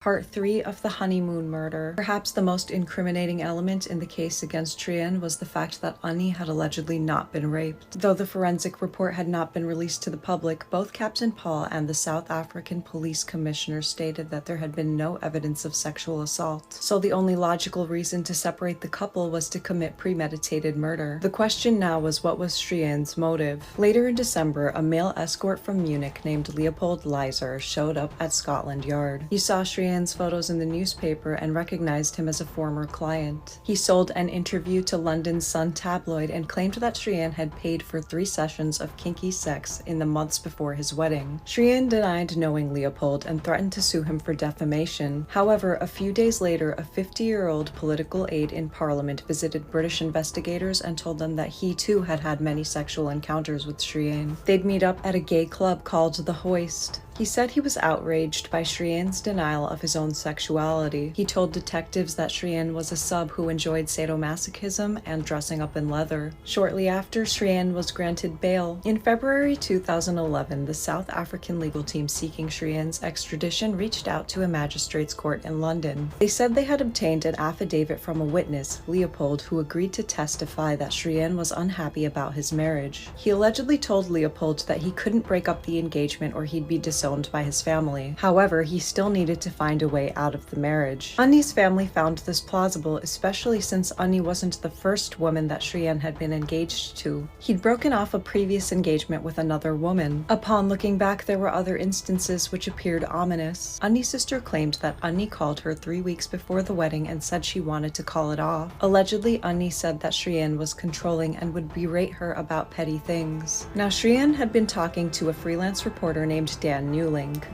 Part 3 of the honeymoon murder. Perhaps the most incriminating element in the case against Trian was the fact that Annie had allegedly not been raped. Though the forensic report had not been released to the public, both Captain Paul and the South African Police Commissioner stated that there had been no evidence of sexual assault. So the only logical reason to separate the couple was to commit premeditated murder. The question now was, what was Trian's motive? Later in December, a male escort from Munich named Leopold Leiser showed up at Scotland Yard. He saw Trian's photos in the newspaper and recognized him as a former client. He sold an interview to London's Sun tabloid and claimed that Trian had paid for 3 sessions of kinky sex in the months before his wedding. Trian denied knowing Leopold and threatened to sue him for defamation. However, a few days later, a 50-year-old political aide in Parliament visited British investigators and told them that he too had had many sexual encounters with Trian. They'd meet up at a gay club called The Hoist. He said he was outraged by Trian's denial of his own sexuality. He told detectives that Trian was a sub who enjoyed sadomasochism and dressing up in leather. Shortly after, Trian was granted bail. In February 2011, the South African legal team seeking Trian's extradition reached out to a magistrate's court in London. They said they had obtained an affidavit from a witness, Leopold, who agreed to testify that Trian was unhappy about his marriage. He allegedly told Leopold that he couldn't break up the engagement or he'd be disowned by his family. However, he still needed to find a way out of the marriage. Annie's family found this plausible, especially since Annie wasn't the first woman that Trian had been engaged to. He'd broken off a previous engagement with another woman. Upon looking back, there were other instances which appeared ominous. Annie's sister claimed that Annie called her 3 weeks before the wedding and said she wanted to call it off. Allegedly, Annie said that Trian was controlling and would berate her about petty things. Now, Trian had been talking to a freelance reporter named Dan Newling.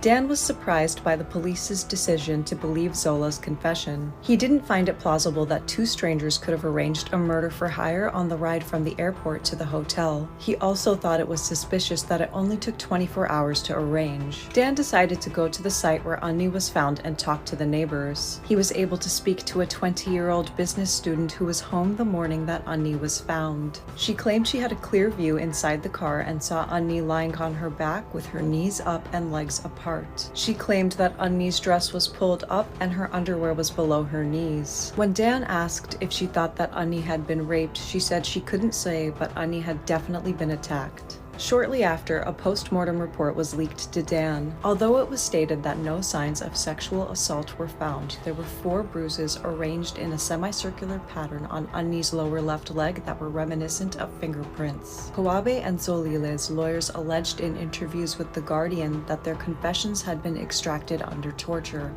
Dan was surprised by the police's decision to believe Zola's confession. He didn't find it plausible that 2 strangers could have arranged a murder for hire on the ride from the airport to the hotel. He also thought it was suspicious that it only took 24 hours to arrange. Dan decided to go to the site where Annie was found and talk to the neighbors. He was able to speak to a 20-year-old business student who was home the morning that Annie was found. She claimed she had a clear view inside the car and saw Annie lying on her back with her knees up and legs apart. She claimed that Annie's dress was pulled up and her underwear was below her knees. When Dan asked if she thought that Annie had been raped, she said she couldn't say, but Annie had definitely been attacked. Shortly after, a post-mortem report was leaked to Dan. Although it was stated that no signs of sexual assault were found, there were 4 bruises arranged in a semicircular pattern on Annie's lower left leg that were reminiscent of fingerprints. Khawabe and Zolile's lawyers alleged in interviews with The Guardian that their confessions had been extracted under torture.